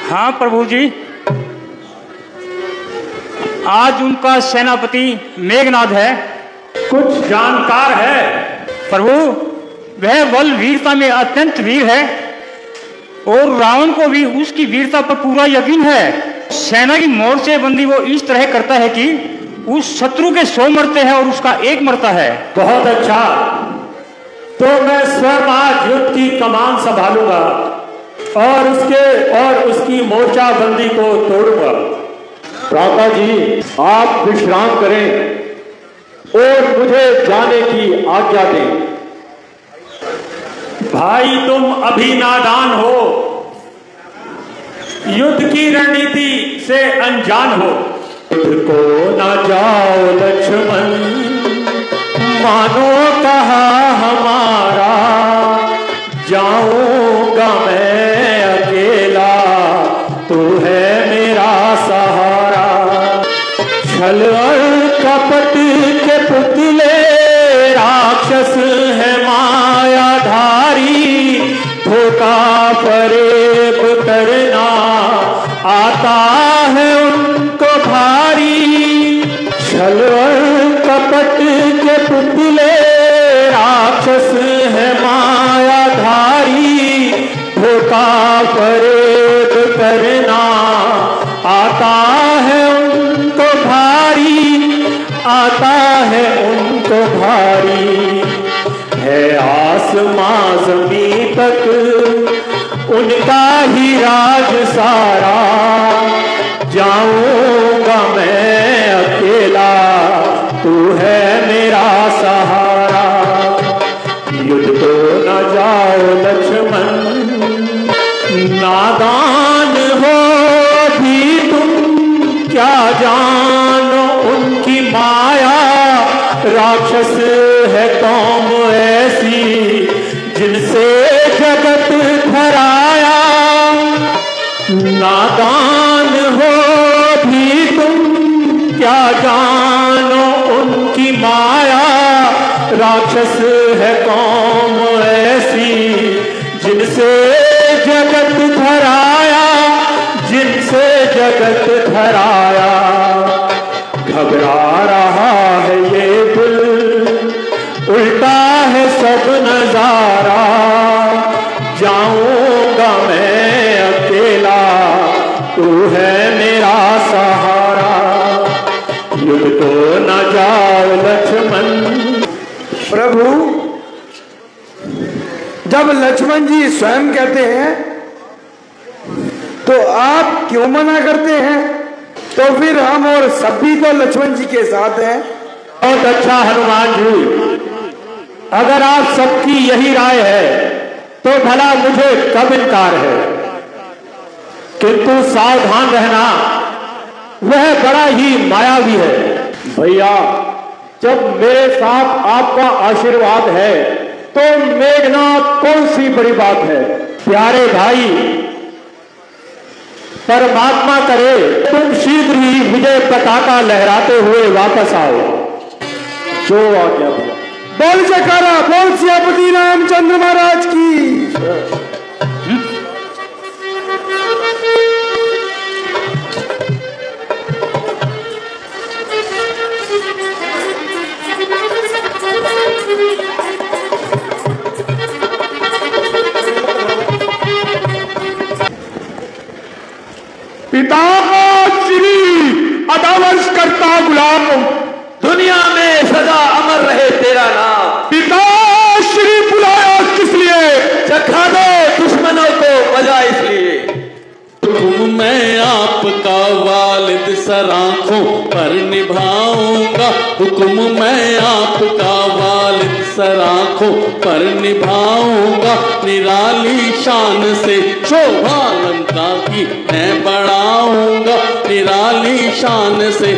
हाँ प्रभु जी, आज उनका सेनापति मेघनाद है। कुछ जानकार है? प्रभु, वह बल वीरता में अत्यंत वीर है और रावण को भी उसकी वीरता पर पूरा यकीन है। सेना की मोर्चेबंदी वो इस तरह करता है कि उस शत्रु के 100 मरते हैं और उसका 1 मरता है। बहुत अच्छा, तो मैं स्वयं आज युद्ध की कमान संभालूंगा और उसकी मोर्चाबंदी को तोड़ूंगा। प्राता जी, आप विश्राम करें और मुझे जाने की आज्ञा दें। भाई, तुम अभी नादान हो, युद्ध की रणनीति से अनजान हो। युद्ध को ना जाओ लक्ष्मण, मानो कहा हमारा, जाऊंगा मैं अकेला, तू है मेरा सहारा। छल और कपट के पुतले राक्षस है मायाधारी, धोखा फरेब करना आता है उनको भारी। छल और कपट के पुतले राक्षस है मायाधारी, धोखा फरेब करना आता है उनको भारी, आता है उनको भारी। है आसमां ज़मीं तक उनका ही राज सारा, जाऊंगा मैं अकेला, तू है मेरा सहारा। युद्ध तो न जाओ लक्ष्मण, नादान हो भी तुम, क्या जानो उनकी माया। राक्षस है कौम ऐसी जिनसे जगत धराया। नादान हो भी तुम, क्या जानो उनकी माया। राक्षस है कौम ऐसी जिनसे जगत धराया, जिनसे जगत धराया। घबरा रहा है ये दिल, उल्टा है सब नजारा, जाऊंगा मैं अकेला, तू है मेरा सहारा। युद्ध तो न जाओ लक्ष्मण। प्रभु, जब लक्ष्मण जी स्वयं कहते हैं तो आप क्यों मना करते हैं? तो फिर हम और सब भी तो लक्ष्मण जी के साथ हैं। बहुत अच्छा हनुमान जी, अगर आप सबकी यही राय है तो भला मुझे कब इनकार है। किंतु सावधान रहना, वह बड़ा ही मायावी है। भैया, जब मेरे साथ आपका आशीर्वाद है तो मेघनाद कौन सी बड़ी बात है। प्यारे भाई, परमात्मा करे तुम शीघ्र ही विजय पताका लहराते हुए वापस आओ। जो आज्ञा। बोल जयकारा, बोल सियापति रामचंद्र महाराज की। पिता श्री अदावंश करता गुलाम, दुनिया में सदा अमर रहे तेरा नाम। पिता श्री बुलाया किस लिए, चखा दो दुश्मनों को मजा इसलिए। हुक्म मैं आपका वालिद सर आँखों पर निभाऊंगा, हुक्म मैं आपका वालिद सर आँखों पर निभाऊंगा। निराली शान से शोभा लंका की मैं बढ़ाऊंगा, निराली शान से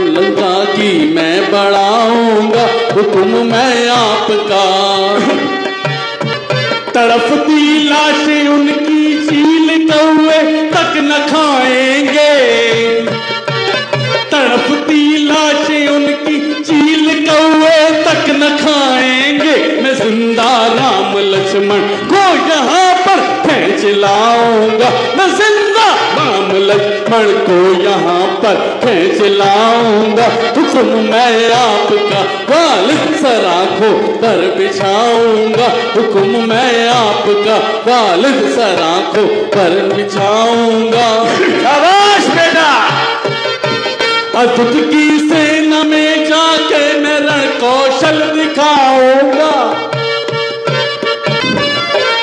लंका की मैं बढ़ाऊंगा। हुक्म मैं आपका। तड़पती लाशें उनकी चील कौए तक न खाएंगे, तड़पती लाशें उनकी चील कौए तक न खाएंगे। मैं जिंदा राम लक्ष्मण को यहाँ पर खींच लाऊंगा, मैं जिंदा राम लक्ष्मण को यहाँ पर खींच लाऊंगा। हुक्म मैं आपका वालिद सराखों पर बिछाऊंगा, हुक्म मैं आपका वालिद सराखों पर बिछाऊंगा। शाबाश बेटा। अद्भुत की सेना में जाके मैं रण कौशल दिखाऊंगा,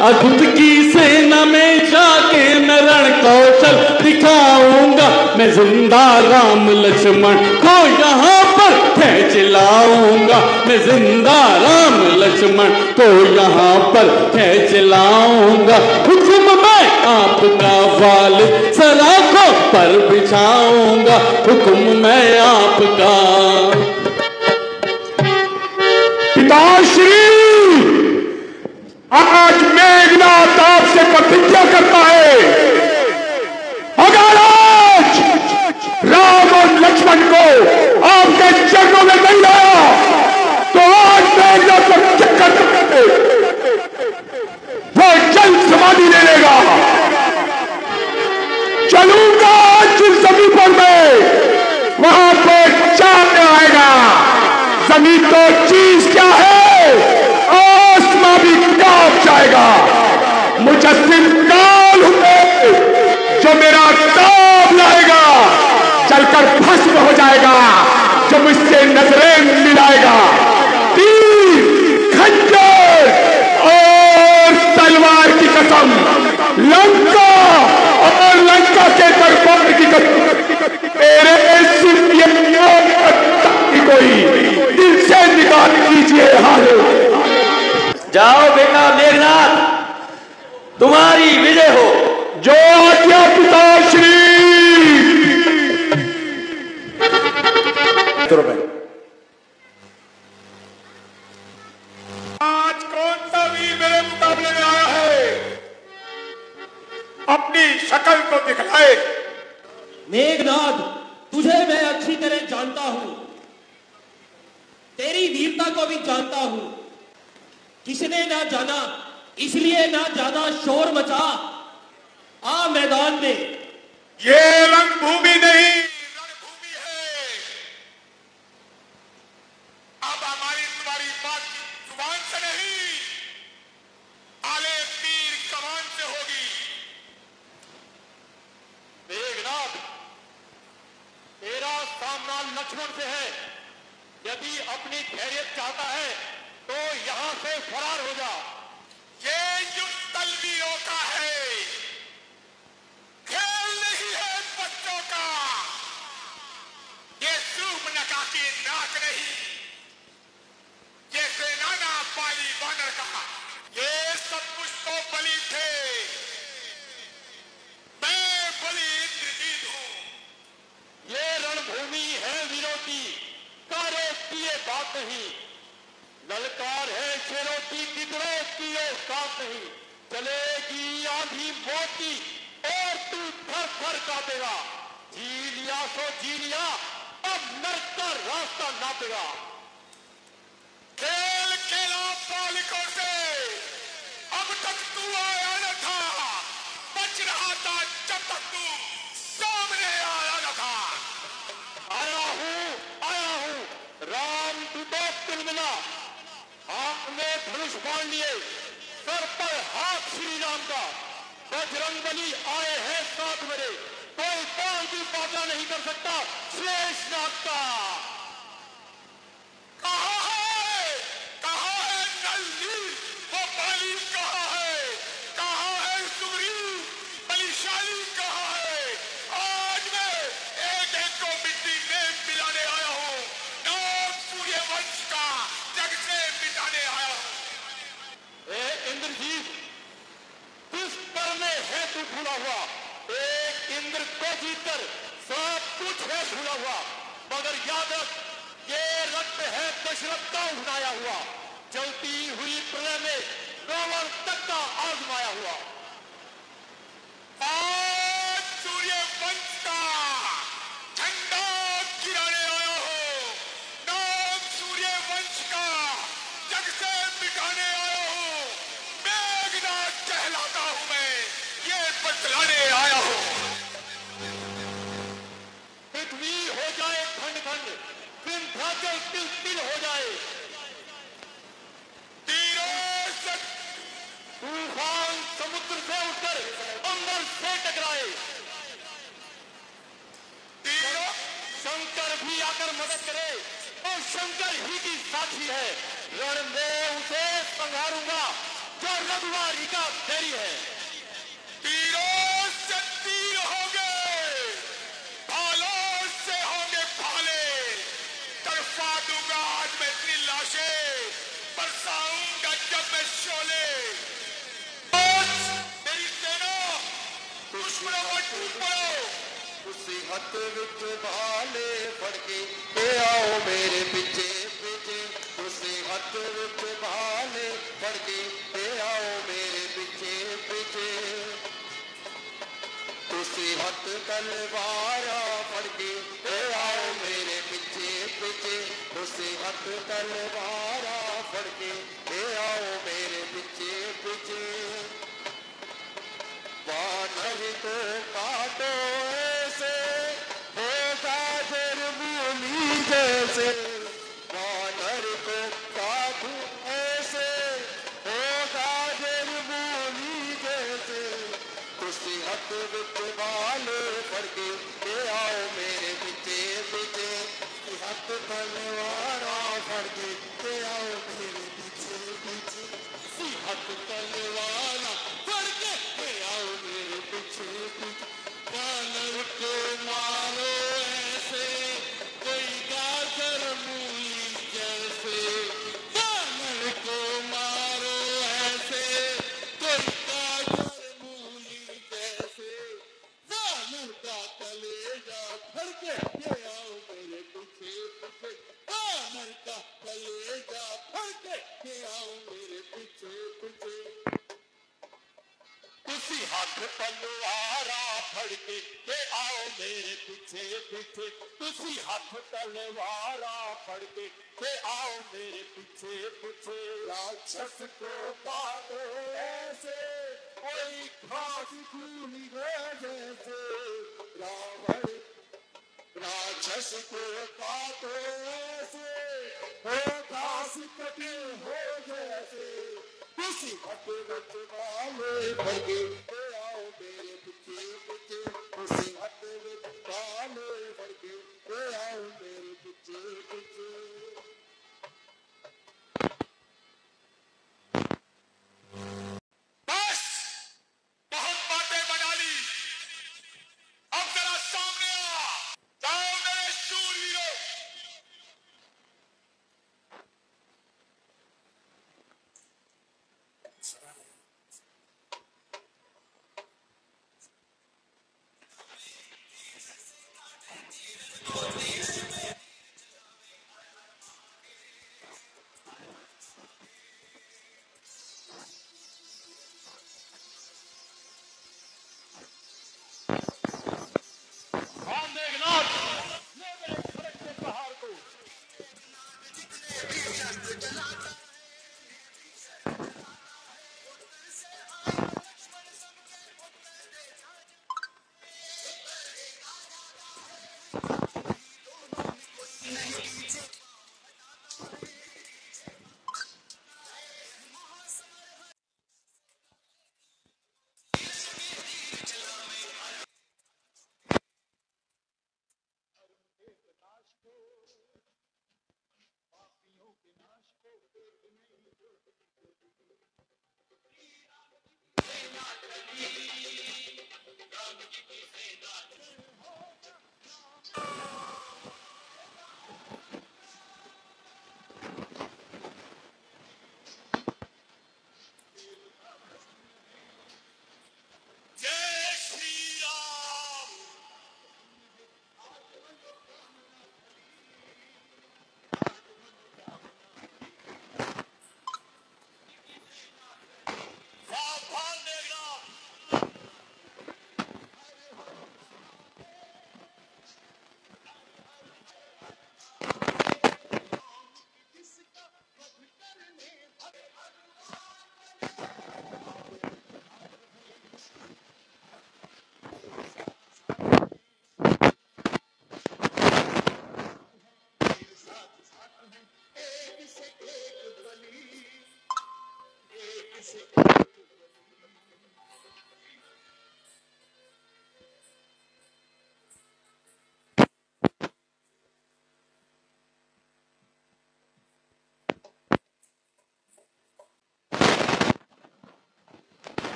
अद्भुत की सेना में जाके मैं रण कौशल दिखाऊंगा। मैं जिंदा राम लक्ष्मण को यहाँ पर खींच लाऊंगा, मैं जिंदा राम लक्ष्मण को यहाँ पर खींच लाऊंगा। हुक्म मैं आपका वालिद सराखों पर बिछाऊंगा, हुक्म मैं आपका। पिताश्री, आज मेघनाथ आपसे प्रतिज्ञा करता है, अगर आज राम और लक्ष्मण को आपके चरणों में नहीं लाया तो आज मेघनाथ को चक्कर वो जल समाधि ले लेगा। चलूंगा जिस जमीन पर मैं, वहां पर चांद आएगा। जमीन तो चीज क्या है, आसमां भी कांप जाएगा। मुजस्सिम काल हुए जो मेरा ताब लाएगा, चलकर भस्म हो जाएगा जो मुझसे नजरें मिलाएगा। तीर, खंजर और तलवार की कसम, लंका और लंका के दरबार की कसम, मेरे सिर्फ ये कोई दिल से निकाल लीजिए। हाल जाओ बेटा मेघनाथ, तुम्हारी विजय हो। जो आज्ञा पिताश्री। आज कौन सा वीर मेरे मुकाबले में आया है, अपनी शक्ल को दिखलाए। मेघनाथ, तुझे मैं अच्छी तरह जानता हूं, तेरी वीरता को भी जानता हूं। किसने ना जाना इसलिए ना ज्यादा शोर मचा, आ मैदान में। ये रणभूमि नहीं, रणभूमि है। अब हमारी तुम्हारी बात जुबान से नहीं, आले तीर कमान से होगी। मेघनाथ, तेरा सामना लक्ष्मण से है। यदि अपनी खैरियत चाहता है तो यहां से फरार हो जा। ये युद्ध तलवीरों का है, खेल नहीं है बच्चों का। ये सूर्पनखा की नाक नहीं, ये सेनाना बाली वानर का। ये सब कुछ तो बलि थे, मैं बलि इंद्रजीत हूं। ये रणभूमि है वीरों की, कारों की ये बात नहीं। ललकार है शेरों की, तितरों की औकात नहीं। चलेगी आंधी मोती और तू थर थर कांपेगा। जी लिया सो जी लिया, अब नर्क का रास्ता नापेगा। खेल खेला बालिकों से, अब तक तू आया न था। बच रहा था जब तक तू सामने आया न था। आया हूं, राम दूतों तिल मिला। हाथ में धनुष बांध लिए, सर पर हाथ श्री राम का। बजरंगबली आए हैं साथ मेरे, कोई कौन भी बाधा नहीं कर सकता शेषनाग का। कहाँ है नलनील, वो बाली कहाँ है? कहाँ है सुग्रीव, बलिशाली कहाँ है? आज मैं एक एक को मिट्टी में मिलाने आया हूँ। नाम सूर्यवंश का जग से मिटाने आया हूँ। ए इंद्रजीत, किस पर में है तू भूला हुआ? एक इंद्र को जीतकर सब कुछ है भूला हुआ। मगर याद रख, ये रक्त है दशरथ का उठाया हुआ। जलती हुई प्रलय में रावण तक का आजमाया हुआ। आज सूर्यवंश का झंडा गिराने आया हूँ। नाम सूर्यवंश का जग से मिटाने आया हूँ। मेघनाथ कहलाता हूँ मैं। मारे आया हो। पृथ्वी हो जाए खंड खंड, विंध्याचल तिल तिल हो जाए। तीरों से तूफान समुद्र से उठकर अंबर से टकराए। तीरों शंकर भी आकर मदद करे और शंकर ही की साथी है। रण में उसे संहारूंगा जो रघुवारी का बैरी है। तीरों से तीर होंगे, भालों से होंगे भाले। तड़पा दूंगा आज मैं इतनी लाशें, बरसाऊंगा जब मैं शोले। मेरी सेना दुश्मनों को टूट पड़ो। उसी हथ विच भाले फड़ के आओ मेरे पीछे पीछे। उसी हथ विच भाले फड़ के आओ मेरे पीछे पीछे। उसी हथ तलवारा फड़ के आओ मेरे पीछे पीछे। उसी हथ तलवारा फड़ के आओ मेरे पीछे पीछे। वानर को काटो ऐसे होगा जरमूली जैसे। वानर को काटो ऐसे होगा जरमूली जैसे। उसी हथ विच भाले फड़ के आओ मेरे पीछे पीछे। हथ तलवारा फड़ के आओ मेरे पीछे पीछे। हथ तलवारा फड़ के आओ मेरे पीछे पीछे। वानर को मारो ऐसे कोई गाजर मूली जैसे। वानर को मारो ऐसे कोई गाजर मूली जैसे। वानर का कलेजा फड़ के आओ मेरे पीछे पीछे। वानर का कलेजा फड़ के आओ मेरे पीछे पीछे। उसी हाथ तलवारा फड़ के आओ मेरे पीछे पीछे। उसी हाथ तलवारा फड़ के आओ मेरे पीछे पीछे। राक्षस को काटो ऐसे कोई घास फूली जैसे। रावण राक्षस को काटो ऐसे हो घास कटी हो जैसे। उसी हथ विच भाले फड़ के आओ मेरे पीछे पीछे। उसी हथ विच भाले फड़ के आओ मेरे पीछे पीछे। बस बहुत बातें बना ली, अब जरा सामने आ जाओ मेरे शूरवीरों।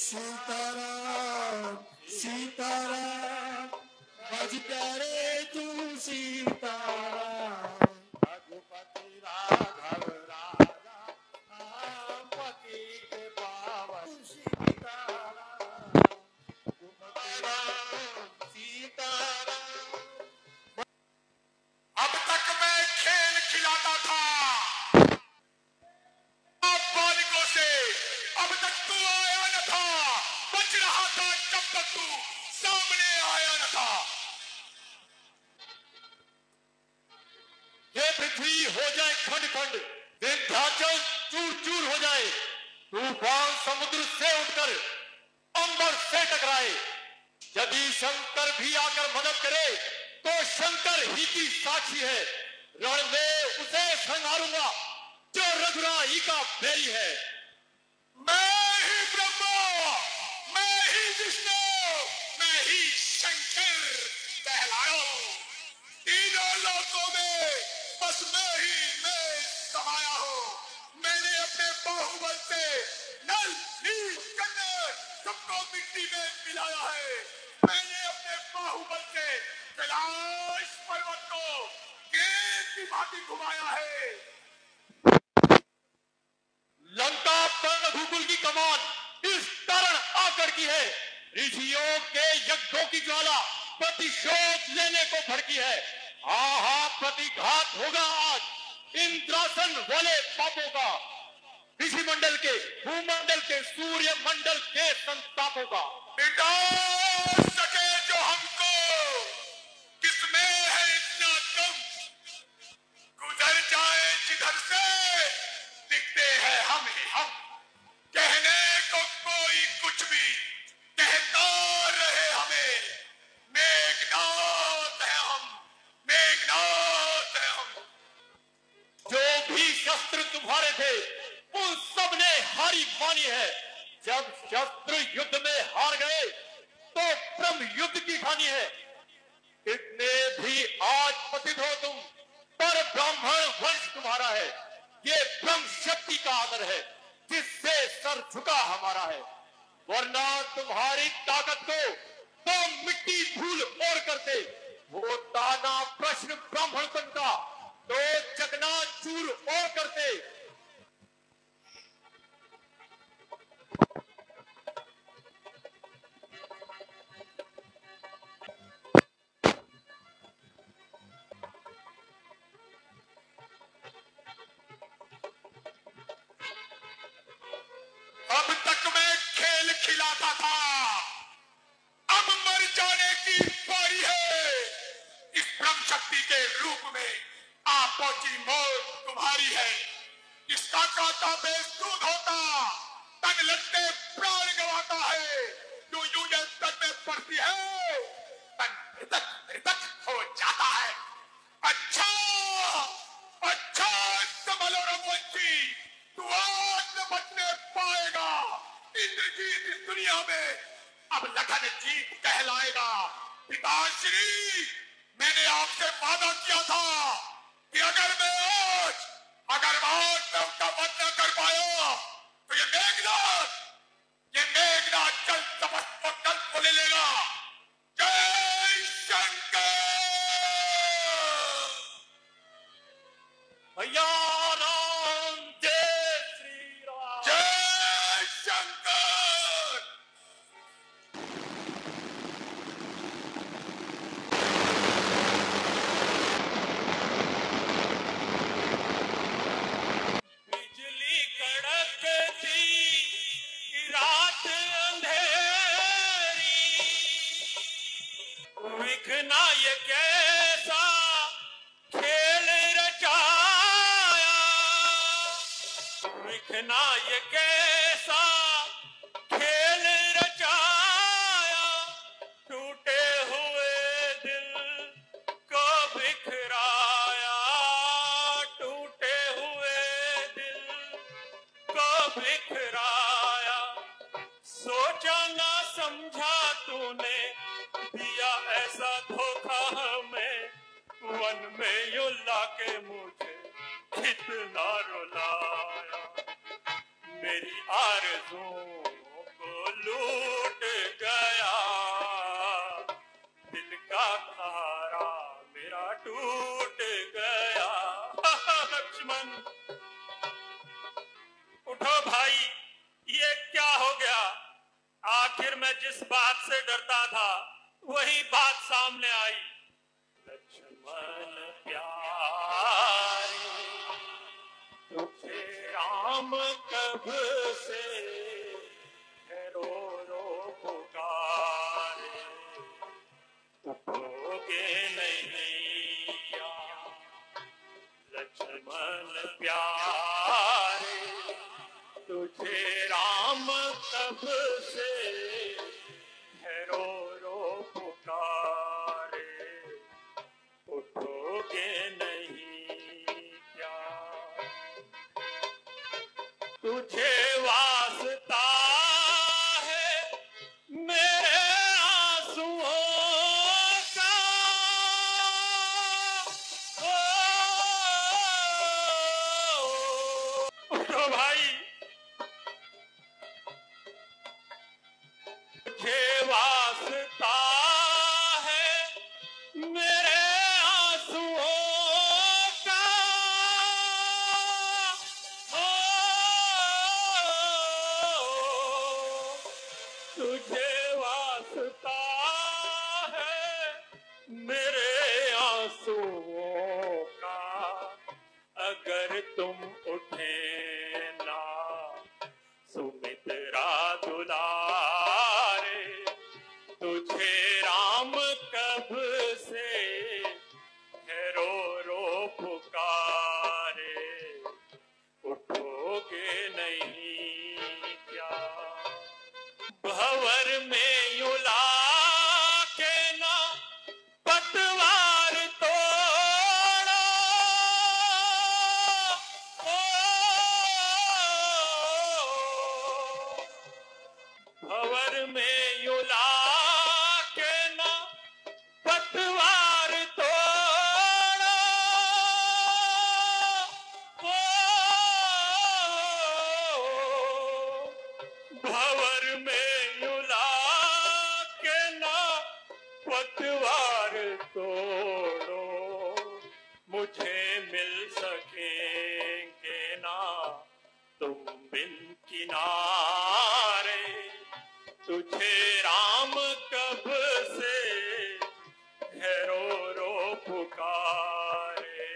सीताराम सीताराम बज प्यारे तू सीताराम रघुपति राघव राजा राम पति के पावन सीताराम रघुपति राम सीताराम। अब तक मैं खेल खिलाता था बालिकों से, अब तक तू आया न था, बच रहा था जब तक तू सामने आया न था। ये पृथ्वी हो जाए खंड खंड, विंध्याचल चूर चूर हो जाए, तूफान समुद्र से उठकर अंबर से टकराए, यदि शंकर भी आकर मदद करे तो शंकर ही की साक्षी है, रण में उसे संहारूंगा जो रघुराई का बैरी है। मैं ही ब्रह्मा, मैं ही विष्णु, मैं ही शंकर कहलाया। तीनों लोकों में बस मैं समाया हूँ। मैंने अपने बाहुबल से नल नील गंधर्व सबको मिट्टी में मिलाया है। मैंने अपने बाहुबल से कैलाश पर्वत को गेंद की भांति घुमाया है। लंका पर रघुकुल की कमान इस कारण आकर की है, ऋषियों के यज्ञों की ज्वाला प्रतिशोध लेने को भड़की है। आहा प्रतिघात होगा आज इंद्रासन वाले पापों का, ऋषि मंडल के भूमंडल के सूर्य मंडल के संतापों का। मिटा सके जो हमको, किसमें है इतना दम, गुजर जाए जिधर से दिखते हैं हम ही हम। कहने को कोई कुछ भी कहता रहे हमें, मेघनाथ है हम, मेघनाथ है हम। जो भी शस्त्र तुम्हारे थे उन सब ने हारी मानी है। जब शस्त्र युद्ध में हार गए तो ब्रह्म युद्ध की ठानी है। कितने भी आज पतित हो तुम, पर ब्राह्मण वंश तुम्हारा है। ये ब्रह्म शक्ति का आदर है जिससे सर झुका हमारा है, वरना तुम्हारी ताकत को तो मिट्टी धूल और करते। वो ताना प्रश्न ब्राह्मणपन का तो चकना चूर और करते। अब तक मैं खेल खिलाता था, अब मर जाने की बारी है। इस ब्रह्म शक्ति के रूप में आ पहुंची मौत तुम्हारी है। इसका कांटा बेसूद होता, तन लगते प्राण गवाता है। यूं यूं ये तन में पड़ती है, तन मृतक मृतक हो जाता है। अच्छा अच्छा संभलो रघुवंशी, तू आज न बचने पाएगा। इंद्रजीत इस दुनिया में अब लखन जीत कहलाएगा। पिताश्री, मैंने आपसे वादा किया था कि अगर मैं आज उसका वध न कर पाया तो ये मेघनाथ कल तपस्या कल को ले लेगा। जय शंकर भैया राम, जय श्री राम, जय शंकर। बिजली कड़कती रात अंधेरी, विघ्ना ये कैसा खेल रचाया, विघ्ना ये कैसा खेल रचाया। टूटे हुए दिल को बिखराया, टूटे हुए दिल को बिखराया। सोचा ना समझा तूने दिया ऐसा धोखा हमें, वन में यूं लाके मुझे कितना रुलाया। मेरी आरज़ुओं को लूट गया, दिल का खारा मेरा टूट गया। लक्ष्मण उठो भाई, ये क्या हो गया? आखिर मैं जिस बात से डरता था वही बात सामने आई। लक्ष्मण प्यारे, तुझे राम कब से रो रो पुकारे, उठोगे नहीं क्या? लक्ष्मण प्यारे, तुझे राम कब से रो रो पुकारे, उठोगे नहीं क्या? तुझे वास्ता है मेरे आंसुओं का, उठो भाई, तुझे वास्ता है मेरे आंसुओं का, तुझे वास्ता है मेरे आंसुओं का, अगर तुम उठे ना सुमित्रा दुलारे, तुझे राम कब से रो रो पुकारे, उठोगे नहीं क्या? भंवर में युला के ना पतवार तोड़ो, भंवर में युला के ना पतवार तोड़ो, भंवर में युला के ना पतवार तोड़ो, मुझे मिल सकेंगे ना तुम बिन किनारे, तुझे राम कब से रो रो पुकारे,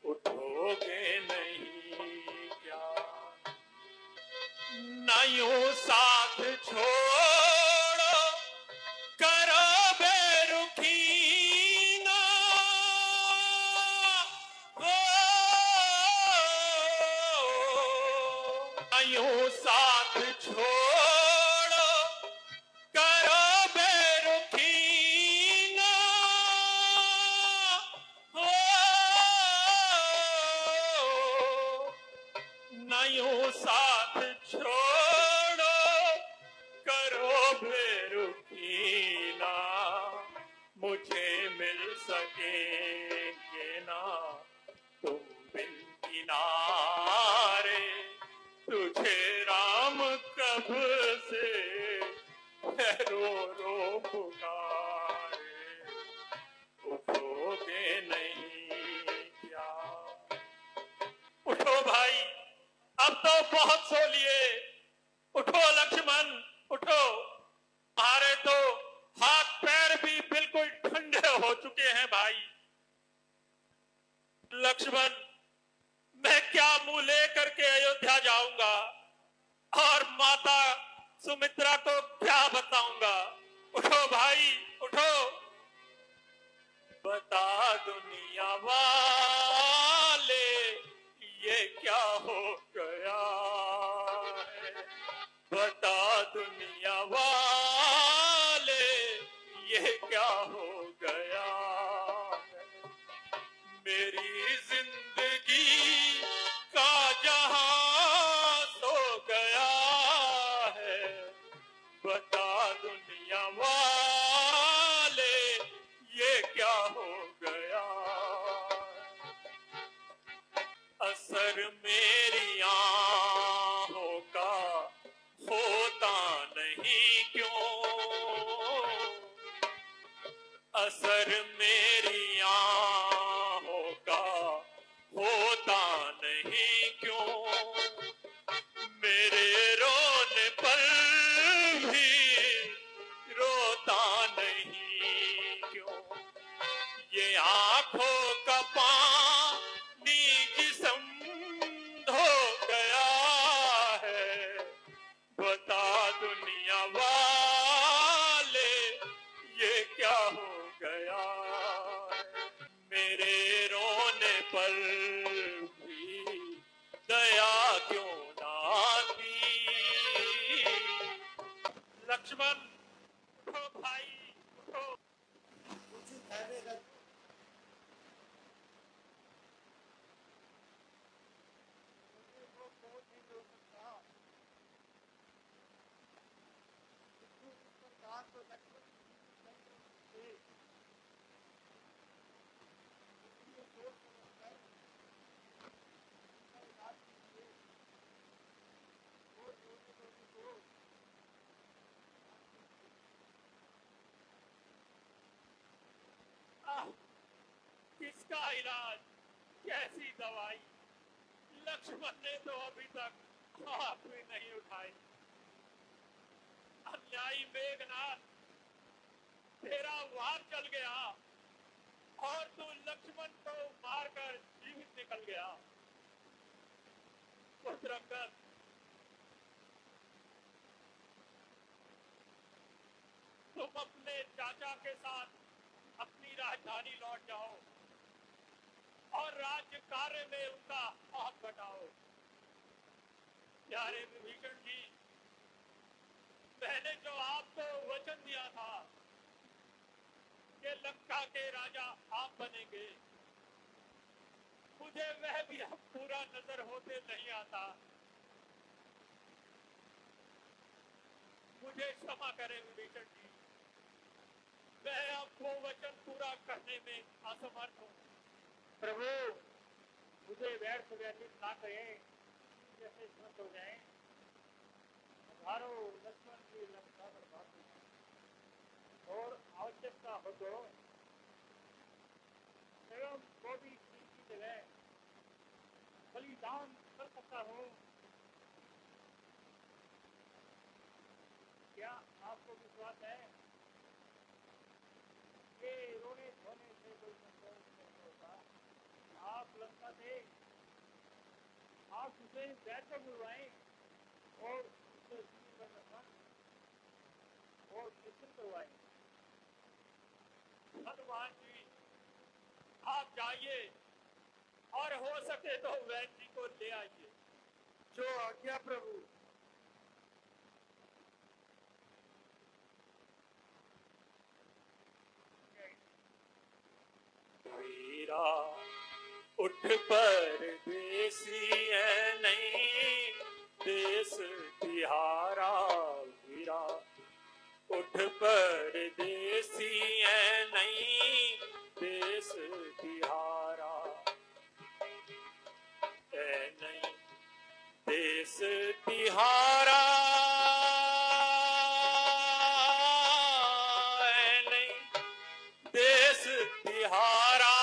उठोगे नहीं क्या? न यूं साथ छोड़ो करो बेरुखी ना, न यूं साथ छोड़ो करो बेरुखी ना, न यूं साथ छोड़ो करो बेरुखी ना, मुझे मिल सकेंगे ना तुम बिन किनारे, तुझे राम कब से रो रो पुकारे, उठोगे नहीं क्या? उठो भाई, अब तो बहुत सो लिए, उठो लक्ष्मण उठो, हमारे तो हाथ पैर भी बिल्कुल ठंडे हो चुके हैं भाई। लक्ष्मण, मैं क्या मुंह लेकर के अयोध्या जाऊंगा और माता सुमित्रा को क्या बताऊंगा? उठो भाई उठो, बता दुनिया वाले ये क्या हो गया है, बता दुनिया वाले ये क्या हो गया है, मेरी जिंदगी का जहां सो गया है, बता दुनिया वाले ये क्या हो गया। असर मेरी आँखों का होता लक्ष्मण उठो भाई उठो। किसका इलाज, कैसी दवाई, लक्ष्मण ने तो अभी तक हाथ भी नहीं उठाई। अन्यायी मेघनाथ, तेरा वार चल गया और तू लक्ष्मण को मारकर जीवित निकल गया। पुत्र अंगद, तुम अपने चाचा के साथ अपनी राजधानी लौट जाओ और राज्य कार्य में उनका हाथ बटाओ। प्यारे विभीषण जी, मैंने जो आपको वचन दिया था कि लंका के राजा आप बनेंगे, मुझे वह भी अब पूरा नजर होते नहीं आता। मुझे क्षमा करें विभीषण जी, मैं आपको वचन पूरा करने में असमर्थ हूँ। प्रभु, मुझे व्यर्थ व्यतीत ना करें, जैसे स्मृत हो जाए। हजारों लक्ष्मण की लंका बर्बाद हो जाए और आवश्यकता हो तो स्वयं को भी की जगह बलिदान कर सकता हूँ। क्या आपको विश्वास है कि रोने धोने से कोई संतोष नहीं होता? आप लंका से आप उसे बैठ बुलवाएं और उसे जीवन रखा और निश्चित करवाएं। हनुमान जी, आप जाइए और हो सके तो वैद्य जी को ले आइए। जो आज्ञा प्रभु। वीरा उठ परदेसी है नहीं देश तिहारा। वीरा उठ परदेसी है नहीं देश तिहारा। है नहीं देश तिहारा, है नहीं देश तिहारा,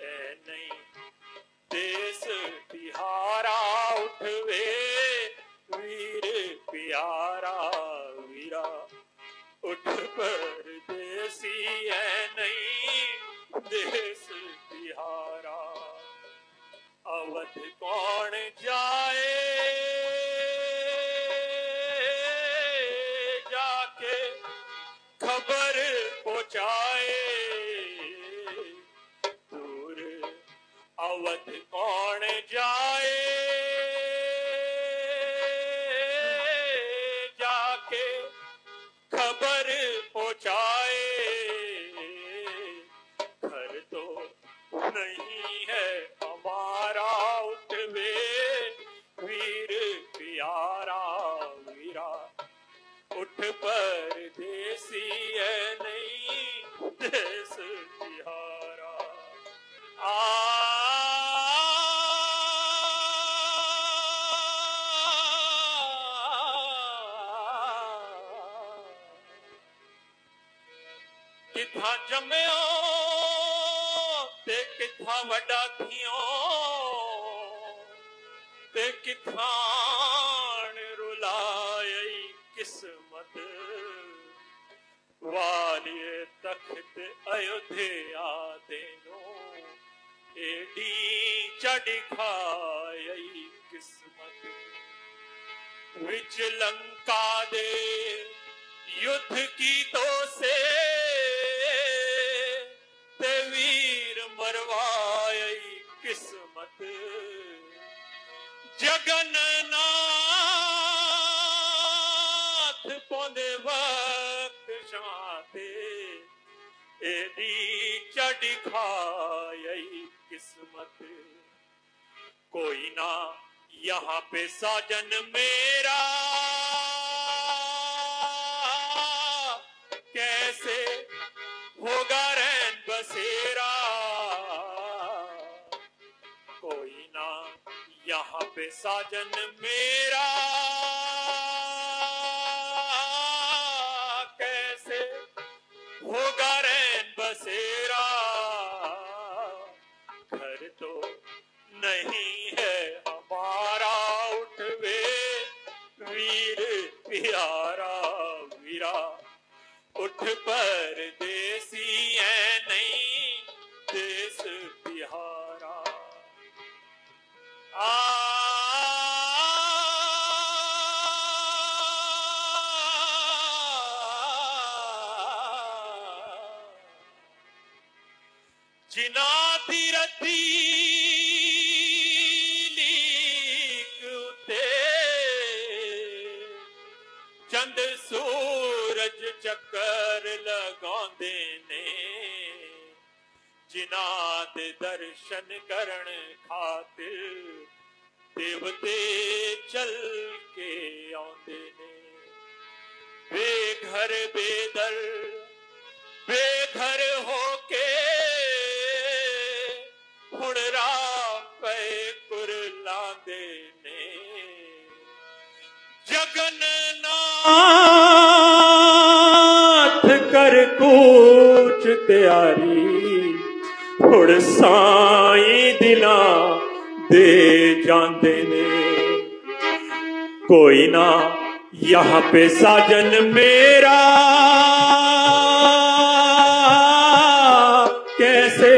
है नहीं देश तिहारा। उठवे वीर प्यारा। वीरा उठ परदेसी है नहीं देश तिहारा। अवध कौन जाए जाके खबर पहुंचाए। दूर अवध कौन जाए जाके खबर पहुंचाए। घर तो नहीं है हमारा, उठवे वीर प्यारा। वीरा उठ परदेसी है नहीं देश तिहारा। किथा जम्यो ते किथा वड्डा थियो ते किथान रुलाई किस्मत। वालिए तख्त अयोध्या देनो एडी चढ़ खाई किस्मत। विच लंका दे युद्ध की तो से ते वीर मरवाई किस्मत। जगन नाथ तेरी चढ़ खाई किस्मत, कोई ना यहाँ पे साजन मेरा, कैसे होगा रैन बसेरा, कोई ना यहाँ पे साजन मेरा, कैसे होगा रैन बसेरा, घर तो नहीं है हमारा, उठवे वीर प्यारा, वीरा उठ परदेसी है नहीं देश बिहारा। जिना तीरती लीक उते चंद सूरज चक्कर लगांदे ने, जिन्हां दे दर्शन करन खातिर देवते चल के आंदे ने। बेघर बेदर बेघर होके हुण राह पे कुरलांदे ने, जगन नाथ कर कूच तैयारी, हुण साईं दिला दे जांदे ने। कोई ना यहाँ पे साजन मेरा, कैसे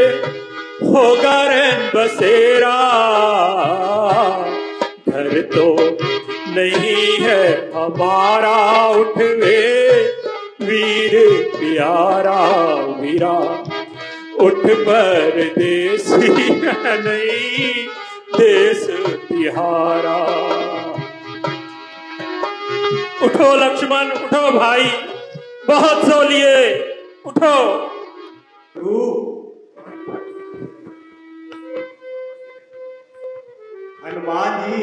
होगा रैन बसेरा, घर तो नहीं है हमारा, उठवे वीर प्यारा, वीरा उठ परदेसी नहीं देश तिहारा। उठो लक्ष्मण, उठो भाई, बहुत सो लिए, उठो। हनुमान जी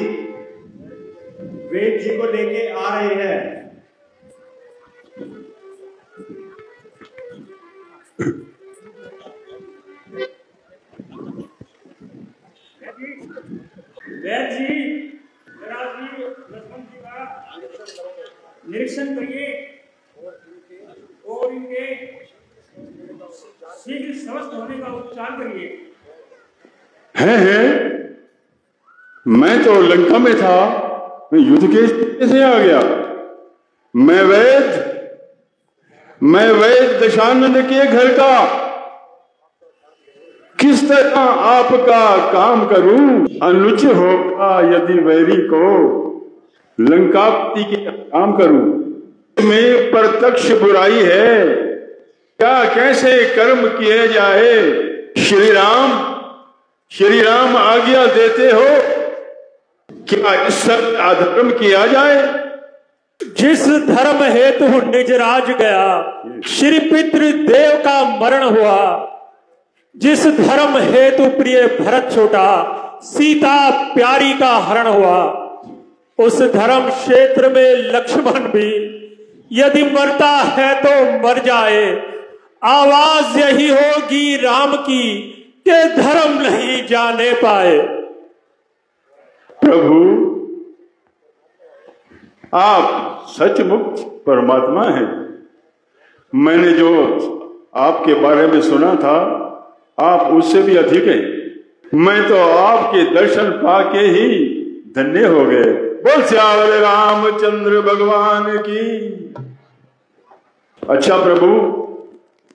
वेद जी को लेके आ रहे हैं। वेद जी, जरा जी लक्ष्मण जी का निरीक्षण करिए और इनके शीघ्र स्वस्थ होने का उपचार करिए। है मैं तो लंका में था, मैं युद्ध के से आ गया। मैं वैद दशानंद के घर का किस तरह आपका काम करूं, अनुच होगा यदि वैरी को लंकापति के काम करूं। में प्रत्यक्ष बुराई है, क्या कैसे कर्म किए जाए। श्री राम आज्ञा देते हो, क्या इस सब अधर्म किया जाए। जिस धर्म हेतु निजराज गया, श्री पितृ देव का मरण हुआ। जिस धर्म हेतु प्रिय भरत छोटा, सीता प्यारी का हरण हुआ। उस धर्म क्षेत्र में लक्ष्मण भी यदि मरता है तो मर जाए। आवाज यही होगी राम की कि धर्म नहीं जाने पाए। प्रभु आप सचमुच परमात्मा हैं। मैंने जो आपके बारे में सुना था, आप उससे भी अधिक हैं। मैं तो आपके दर्शन पाके ही धन्य हो गए। बोल श्यावल रामचंद्र भगवान की। अच्छा प्रभु,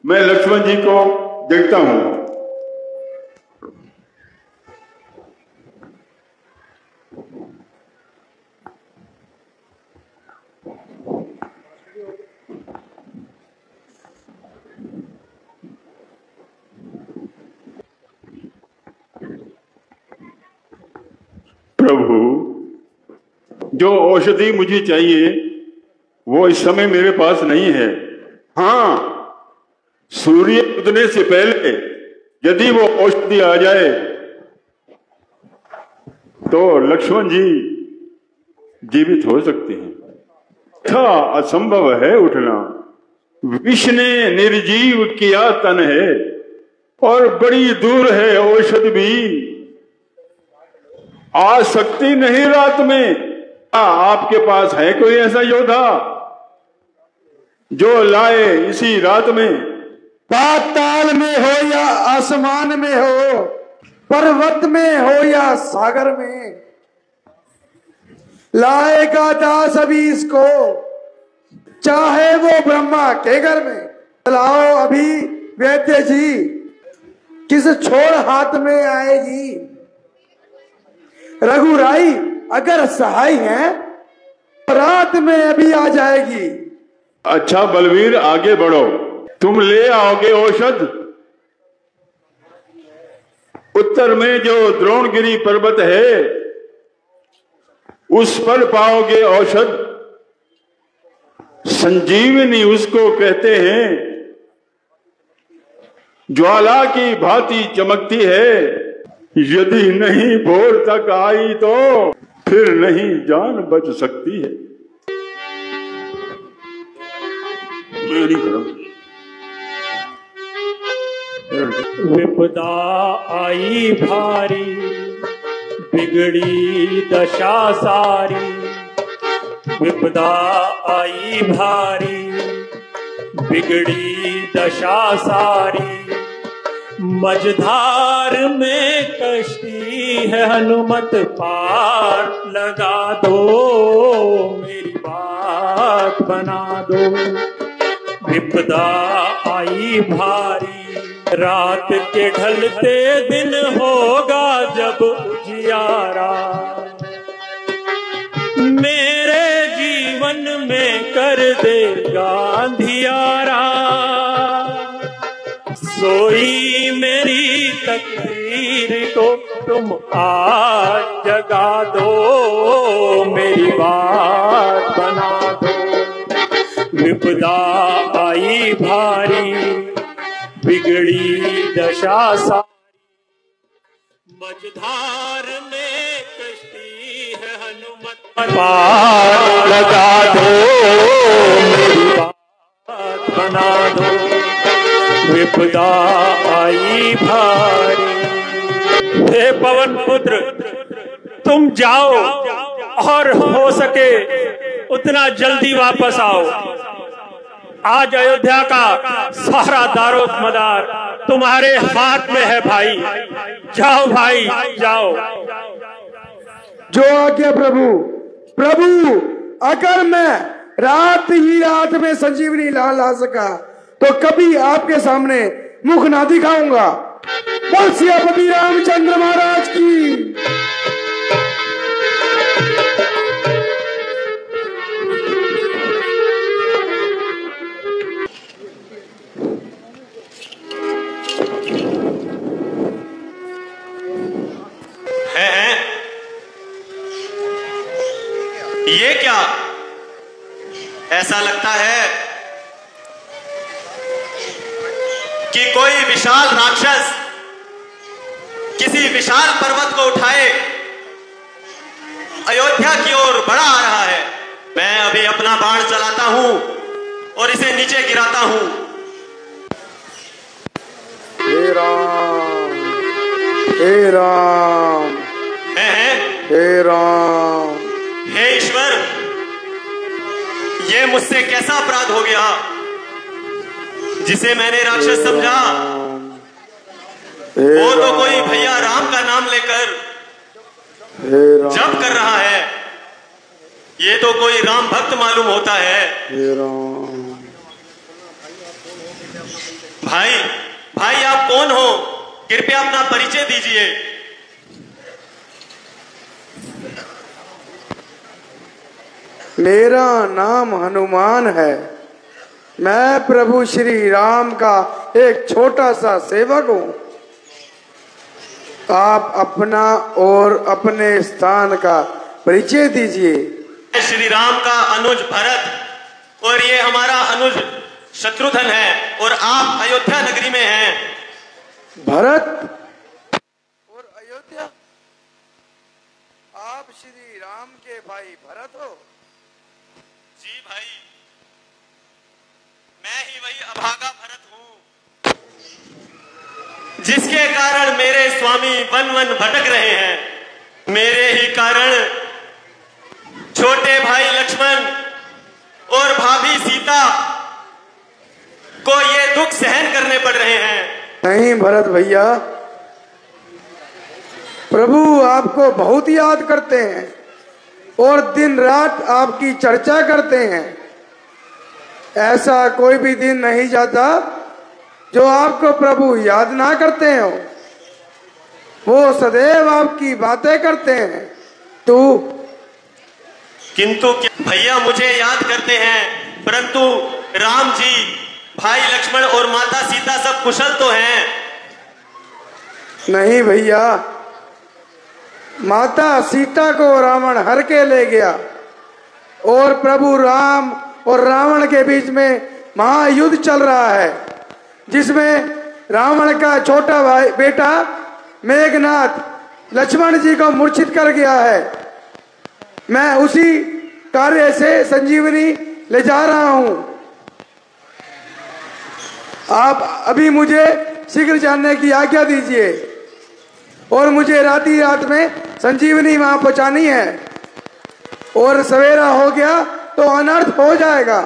मैं लक्ष्मण जी को देखता हूं। प्रभु, जो औषधि मुझे चाहिए वो इस समय मेरे पास नहीं है। हाँ, सूर्य उतने से पहले यदि वो औषधि आ जाए तो लक्ष्मण जी जीवित हो सकते हैं। था असंभव है उठना, विष ने निर्जीव किया तन है, और बड़ी दूर है औषध भी, आ सकती नहीं रात में। आपके पास है कोई ऐसा योद्धा जो लाए इसी रात में? पाताल में हो या आसमान में हो, पर्वत में हो या सागर में, लाएगा दास अभी इसको, चाहे वो ब्रह्मा के घर में। लाओ अभी वैद्य जी, किस छोड़ हाथ में आएगी। रघुराई अगर सहाय है रात में अभी आ जाएगी। अच्छा बलवीर, आगे बढ़ो, तुम ले आओगे औषध। उत्तर में जो द्रोणगिरी पर्वत है उस पर पाओगे औषध। संजीवनी उसको कहते हैं, ज्वाला की भांति चमकती है। यदि नहीं भोर तक आई तो फिर नहीं जान बच सकती है। मेरी विपदा आई भारी, बिगड़ी दशा सारी। विपदा आई भारी, बिगड़ी दशा सारी। मझधार में कश्ती है हनुमत, पार लगा दो, मेरी बात बना दो। विपदा आई भारी, रात के ढलते दिन होगा जब उजियारा। मेरे जीवन में कर देगा अंधियारा। सोई मेरी तकदीर को तुम आज जगा दो, मेरी बात बना दो। विपदा आई भारी, बिगड़ी दशा सारी। मझधार में कश्ती है हनुमत, पार लगा दो, मेरी बात बना दो। विपदा आई भारी। हे पवन पुत्र, तुम जाओ और हो सके उतना जल्दी वापस आओ। आज अयोध्या का सारा दारों मदार तुम्हारे हाथ में है भाई। जाओ भाई जाओ। जो आज्ञा प्रभु। प्रभु, अगर मैं रात ही रात में संजीवनी ला सका तो कभी आपके सामने मुख ना दिखाऊंगा। बोल सियापति रामचंद्र महाराज की। ये क्या? ऐसा लगता है कि कोई विशाल राक्षस किसी विशाल पर्वत को उठाए अयोध्या की ओर बढ़ा आ रहा है। मैं अभी अपना बाण चलाता हूं और इसे नीचे गिराता हूं। हे राम, हे राम, हे राम। हे ईश्वर, ये मुझसे कैसा अपराध हो गया जिसे मैंने राक्षस समझा। वो तो कोई भैया राम का नाम लेकर जप कर रहा है। ये तो कोई राम भक्त मालूम होता है। भाई, भाई आप कौन हो? कृपया अपना परिचय दीजिए। मेरा नाम हनुमान है। मैं प्रभु श्री राम का एक छोटा सा सेवक हूँ। आप अपना और अपने स्थान का परिचय दीजिए। श्री राम का अनुज भरत और ये हमारा अनुज शत्रुघ्न है और आप अयोध्या नगरी में हैं। भरत और अयोध्या, आप श्री राम के भाई भरत हो? जी भाई, मैं ही वही अभागा भरत हूं जिसके कारण मेरे स्वामी वन वन भटक रहे हैं। मेरे ही कारण छोटे भाई लक्ष्मण और भाभी सीता को ये दुख सहन करने पड़ रहे हैं। नहीं भरत भैया, प्रभु आपको बहुत याद करते हैं और दिन रात आपकी चर्चा करते हैं। ऐसा कोई भी दिन नहीं जाता जो आपको प्रभु याद ना करते हो। वो सदैव आपकी बातें करते हैं। किंतु भैया मुझे याद करते हैं, परंतु राम जी, भाई लक्ष्मण और माता सीता सब कुशल तो हैं। नहीं भैया, माता सीता को रावण हर के ले गया और प्रभु राम और रावण के बीच में महायुद्ध चल रहा है, जिसमें रावण का छोटा भाई बेटा मेघनाथ लक्ष्मण जी को मूर्छित कर गया है। मैं उसी कार्य से संजीवनी ले जा रहा हूं। आप अभी मुझे शीघ्र जानने की आज्ञा दीजिए और मुझे रात में संजीवनी वहां पहुंचानी है और सवेरा हो गया तो अनर्थ हो जाएगा।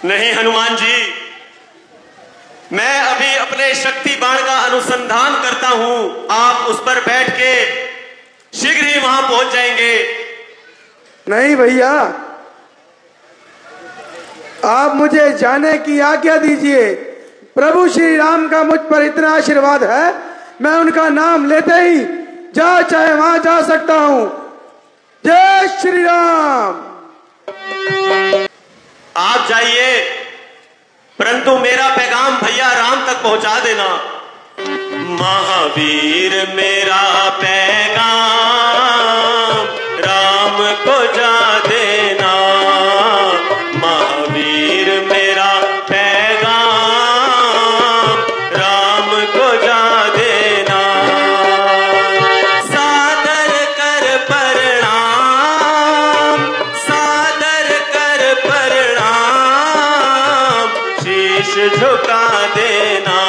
नहीं हनुमान जी, मैं अभी अपने शक्ति बाण का अनुसंधान करता हूं। आप उस पर बैठ के शीघ्र ही वहां पहुंच जाएंगे। नहीं भैया, आप मुझे जाने की आज्ञा दीजिए। प्रभु श्री राम का मुझ पर इतना आशीर्वाद है, मैं उनका नाम लेते ही जहां चाहे वहां जा सकता हूं। जय श्री राम। आप जाइए, परंतु मेरा पैगाम भैया राम तक पहुंचा देना। महावीर मेरा पैगाम राम को जा देना। महावीर मेरा पैगाम राम को जा देना। सादर कर प्रणाम, सादर कर प्रणाम, शीश झुका देना।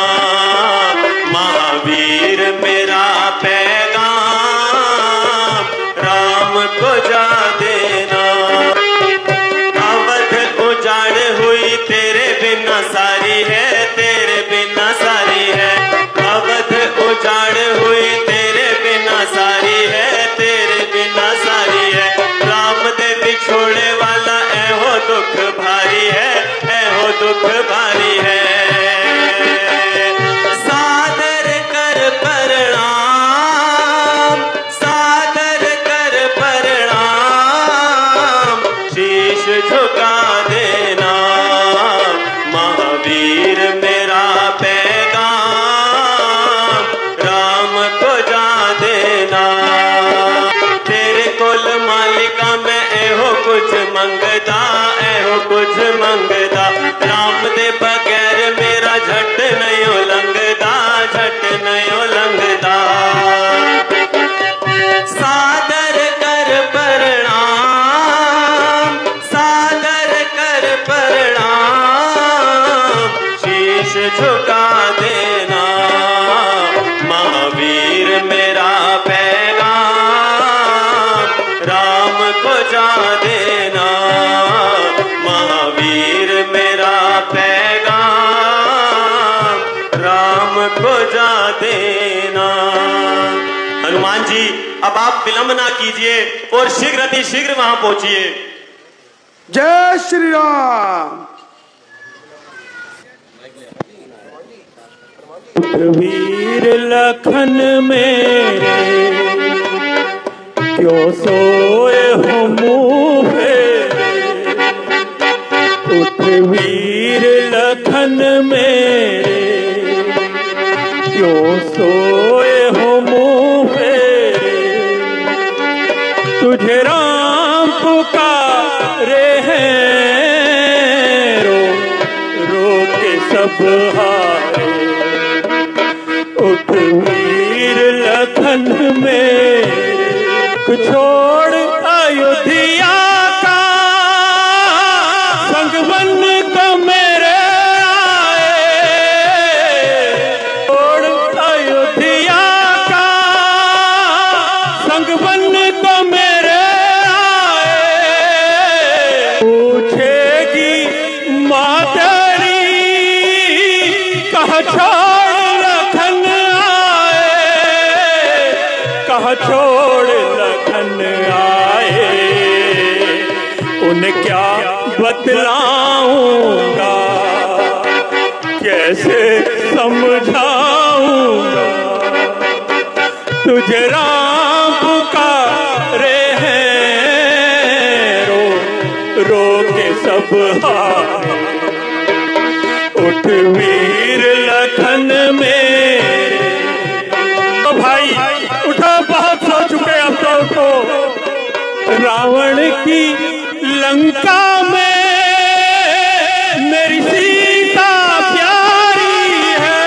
महावीर मेरा पैगाम राम को जा देना। अवध उजाड़ हुई तेरे बिना सारी है, तेरे बिना सारी है। अवध उजाड़ हुई तेरे बिना सारी है, तेरे बिना सारी है। राम दे बिछोड़े वाला ऐहो दुख भारी है, ऐहो दुख भारी है। सादर कर प्रणाम, सादर कर प्रणाम, शीश झुका देना। महावीर मेरा पैगाम राम को जा देना। तेरे कोल मालिका में ऐहो कुछ मंगदा, ऐहो कुछ मंगदा। राम दे बगैर मेरा झट नहीं लंगदा, झट नहीं लंगदा। सादर कर प्रणाम, सादर कर प्रणाम, शीश झुका देना। महावीर मेरा पैगाम राम को जा देना। महावीर मेरा पैगाम राम को जा देना। हनुमान जी, अब आप विलंब ना कीजिए और शीघ्र अति शीघ्र वहां पहुंचिए। जय श्री राम। वीर लखन मेरे क्यों सोए हो मुँह फेरे। उठ वीर लखन मेरे क्यों सोए हो मुँह फेरे। तुझे राम पुकारे हैं रो सब हारे। उठ वीर लखन मेरे, छोड़ अयोध्या का संग बन को मेरे आए। छोड़ अयोध्या का संग बन को मेरे आए। पूछेगी माँ तेरी कहाँ छोड़ लखन आए, कहाँ छोड़ लखन आए। उन्हें क्या बतलाऊंगा, कैसे समझाऊंगा। तुझे राम पुकारे हैं, रो रो के सब हारे। उठ वीर लखन मेरे। तो भाई उठो, बहुत सो चुके अब तो उठो। रावण की लंका में मेरी सीता प्यारी है,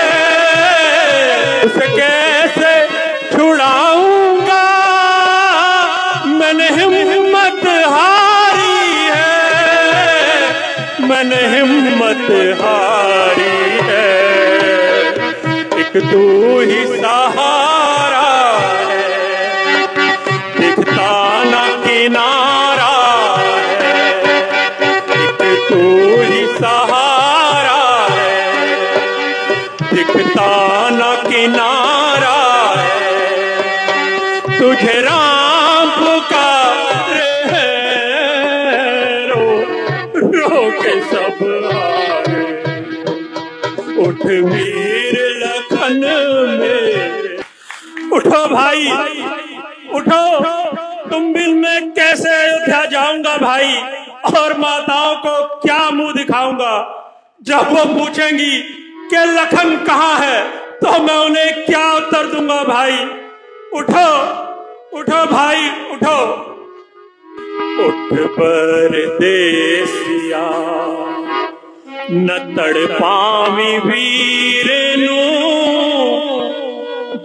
उसे कैसे छुड़ाऊंगा, मैंने हिम्मत हारी है, मैंने हिम्मत हारी है। एक तू ही सहारा है, दिखता न किनारा है। एक तू ही सहारा है, दिखता न किनारा है। तुझे राम पुकारे हैं, रो रो के सब हारे। उठ वीर लखन मेरे। उठो भाई उठो, तुम बिन में कैसे अयोध्या जाऊंगा भाई, और माताओं को क्या मुंह दिखाऊंगा। जब वो पूछेंगी कि लखन कहाँ है, तो मैं उन्हें क्या उत्तर दूंगा भाई। उठो उठो भाई उठो। उठ परदेसिया न तड़पावी वीर नू,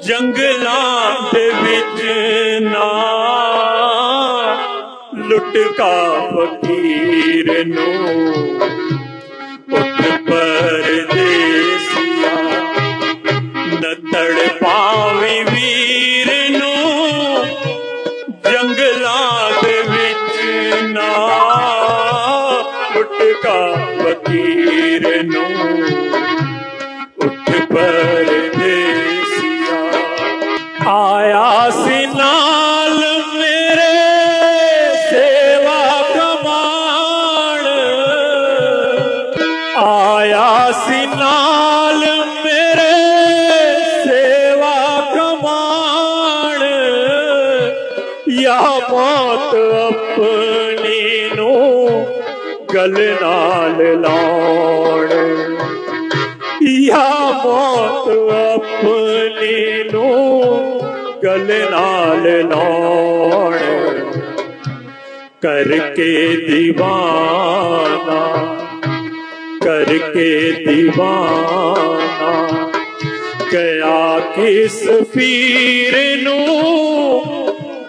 जंगलां दे विच ना लुटका फकीर नू। उठ परदेसिया न तड़पावी वीर नू, जंगलां दे विच ना लुटका फकीर नू। उठ परदेसिया आया सी नाल मेरे सेवा कमाण, आया सी नाल मेरे सेवा कमाण। या मौत अपनी नू गल नाल लाउण, या मौत अपनी नू गल नाल लाउण। करके दीवाना, करके दीवाना, गया किस पीर नू,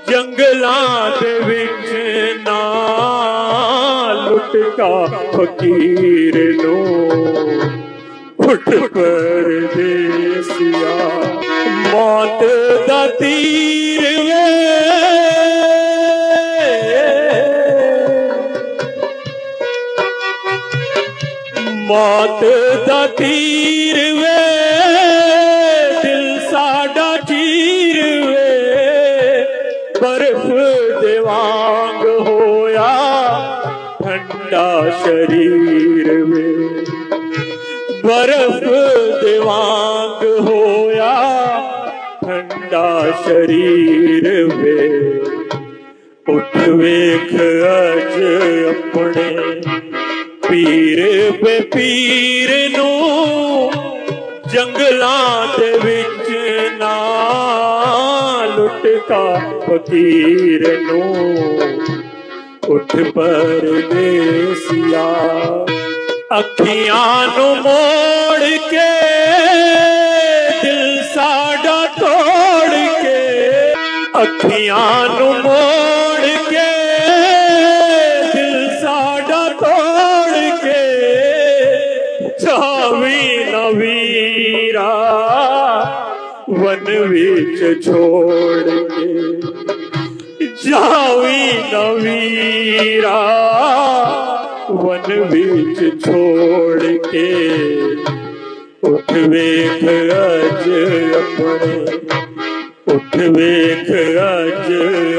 जंगलां दे विच ना लुटका फकीर नू। उठ परदेसिया मौत दा तीर वे, मौत दा तीर वे, दिल साडा चीर वे। बर्फ दे वांग होया ठंडा शरीर में, बर्फ दे वांग होया ठंडा शरीर में। उठ वेख अज अपने पीर पे पीर नू, जंगलां दे विच ना लुटका फकीर नू। उठ परदेसिया अखियां नु मोड़ के दिल साडा तोड़ के, अखियां नु मोड़ के दिल साडा तोड़ के, जावी न वीरा वन विच छोड़ के, जावी न वीरा वन बीच छोड़ के। उठ वेख अज अपने, उठ वेख अज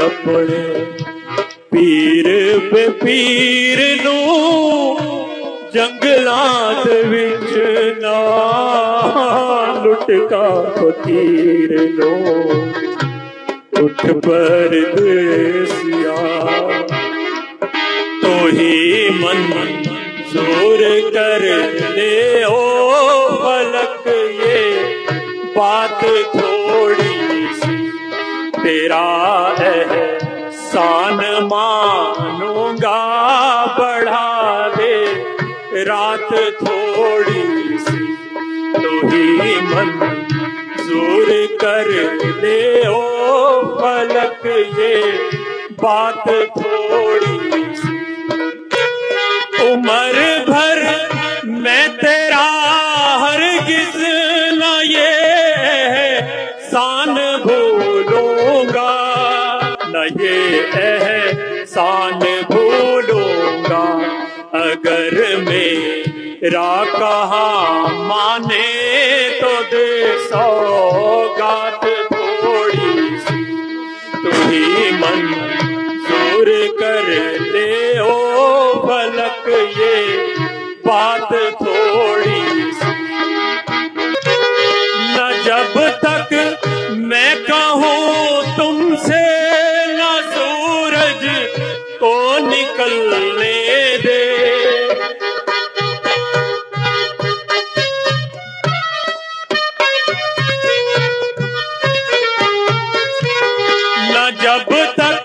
अपने पीर बे पीर नू जंगलां दे विच ना लुटका फकीर नो। उठ परदेसिया तो ही मंजूर कर दे ओ फलक, ये बात थोड़ी सी तेरा एहसान मानूंगा, बढ़ा दे रात थोड़ी सी तो ही मंजूर कर दे ओ फलक, ये बात थोड़ी सी। उम्र भर मैं तेरा हरगिज न ये एहसान भूलूंगा, न ये एहसान भूलूंगा। अगर मेरा कहा माने तो दे सौगात थोड़ी सी तू ही मंजूर कर दे ओ फलक, ये बात थोड़ी सी। न जब तक मैं कहूँ तुमसे न सूरज को निकलने दे, न जब तक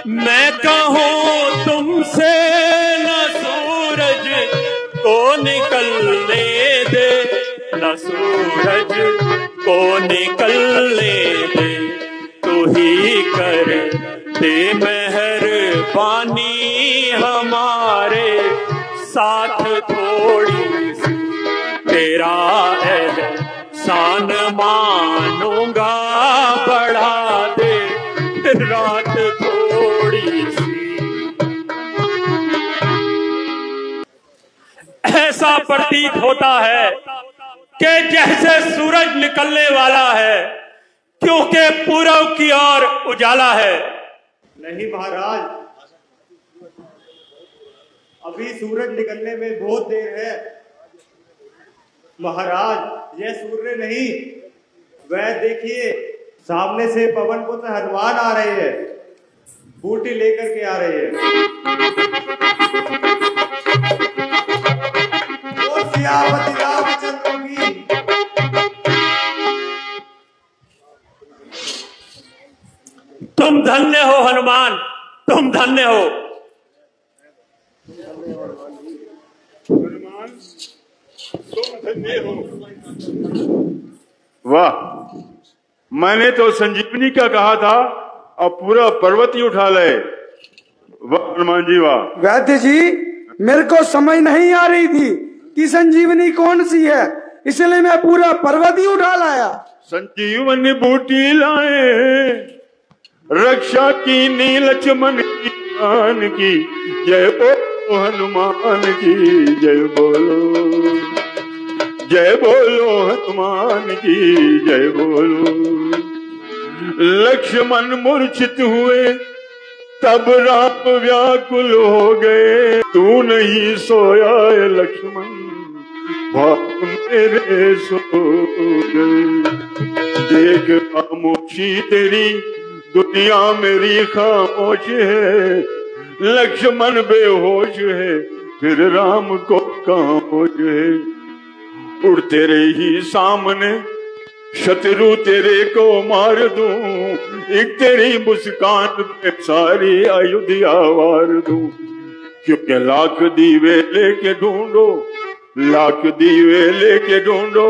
मैं कहूँ तुमसे न सूरज को निकलने दे, न सूरज को निकलने दे। तू ही कर दे मेहरबानी हमारे साथ थोड़ी सी, तेरा एहसान मानूंगा, बढ़ा दे रात थोड़ी सी। ऐसा प्रतीत होता है कि जैसे सूरज निकलने वाला है, क्योंकि पूरब की ओर उजाला है। नहीं महाराज, अभी सूरज निकलने में बहुत देर है। महाराज, यह सूर्य नहीं, वह देखिए सामने से पवन पुत्र हनुमान आ रहे हैं, बूटी लेकर के आ रहे हैं। और सियावती रामचंद्र की। तुम धन्य हो हनुमान, तुम धन्य हो। हनुमान तुम धन्य हो। वाह, मैंने तो संजीवनी का कहा था, अब पूरा पर्वत ही उठा ले। वाह हनुमान जी वाह। वैद्य जी, मेरे को समझ नहीं आ रही थी कि संजीवनी कौन सी है, इसलिए मैं पूरा पर्वत ही उठा लाया। संजीवनी बूटी लाए, रक्षा की नी लक्ष्मण की जान की, जय बोलो हनुमान की, जय बोलो, जय बोलो हनुमान की, जय बोलो। लक्ष्मण मूर्छित हुए तब राम व्याकुल हो गए, तू नहीं सोया लक्ष्मण भाग मेरे सो गए। देख खामोशी तेरी दुनिया मेरी खामोश है, लक्ष्मण बेहोश है फिर राम को कहाँ होश है। उड़ तेरे ही सामने शत्रु तेरे को मार दूं, एक तेरी मुस्कान पे सारी अयोध्या वार दूं। क्योंकि लाख दीवे लेके ढूंढो, लाख दीवे लेके ढूंढो,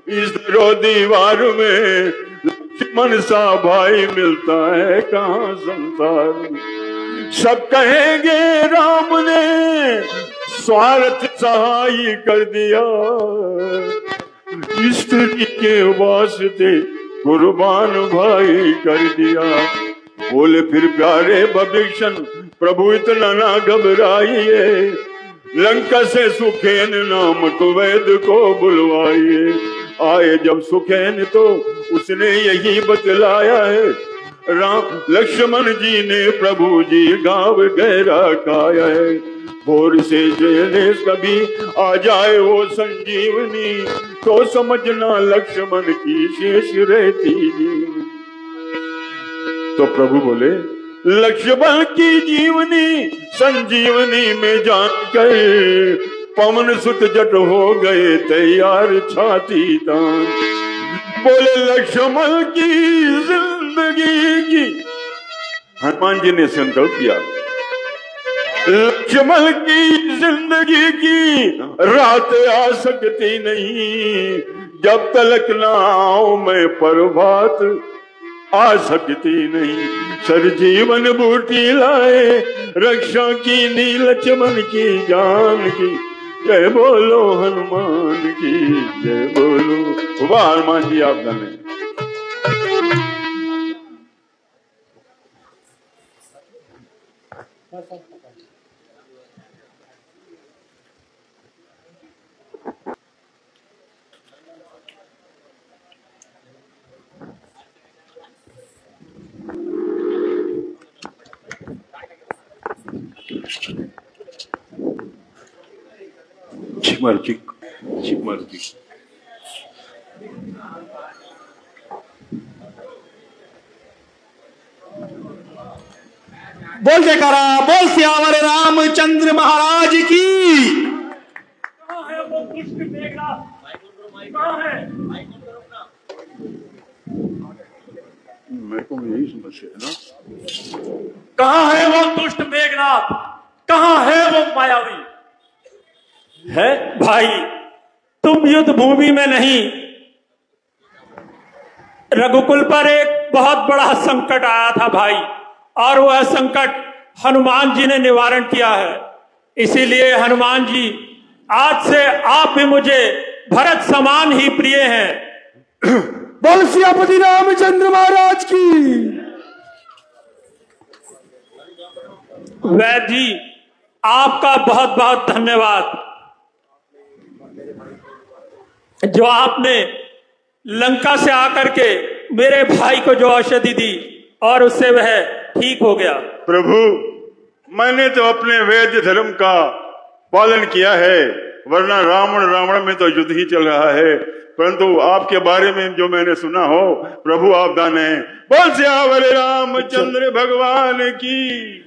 इस दरो दीवार में लक्ष्मण सा भाई मिलता है कहाँ संसार में। सब कहेंगे राम ने स्वार्थ सहाय कर दिया, स्त्री के वास्ते कुर्बान भाई कर दिया। बोले फिर प्यारे भविष्ण प्रभु इतना ना घबराइए, लंका से सुखेन नामक वैद्य को बुलवाइए। आए जब सुखेन तो उसने यही बतलाया है, राम लक्ष्मण जी ने प्रभु जी गाँव गहरा खाया है। भोर से जेने कभी आ जाए वो संजीवनी, तो समझना लक्ष्मण की शेष रहती जीवनी। तो प्रभु बोले लक्ष्मण की जीवनी संजीवनी में जानकर पवन सुत जट हो गए तैयार छाती तान। बोले लक्ष्मण की जिंदगी की, हनुमान जी ने संकल्प किया, लक्ष्मण की जिंदगी की रात आ सकती नहीं, जब तलक ना आओ मैं प्रभात आ सकती नहीं। सर जीवन बूटी लाए रक्षा की नी लक्ष्मण की जान की, जय बोलो हनुमान की जय बोलो। वाह हनुमान जी आप धन्य। बोल जयकारा, बोल सियावर रामचंद्र महाराज की। कहाँ है वो दुष्ट मेघनाथ? कहाँ है? मेरे को यही समस्या है ना। कहाँ है वो दुष्ट मेघनाथ? कहाँ है वो मायावी? है भाई, तुम युद्ध भूमि में नहीं, रघुकुल पर एक बहुत बड़ा संकट आया था भाई, और वह संकट हनुमान जी ने निवारण किया है। इसीलिए हनुमान जी आज से आप भी मुझे भरत समान ही प्रिय हैं। बोल सियापति रामचंद्र महाराज की। वैद्य जी आपका बहुत बहुत धन्यवाद, जो आपने लंका से आकर के मेरे भाई को जो औषधि दी और उससे वह ठीक हो गया। प्रभु मैंने तो अपने वैद्य धर्म का पालन किया है, वरना रावण में तो युद्ध ही चल रहा है। परंतु आपके बारे में जो मैंने सुना हो प्रभु आप दान है। बोल सियावर रामचंद्र भगवान की।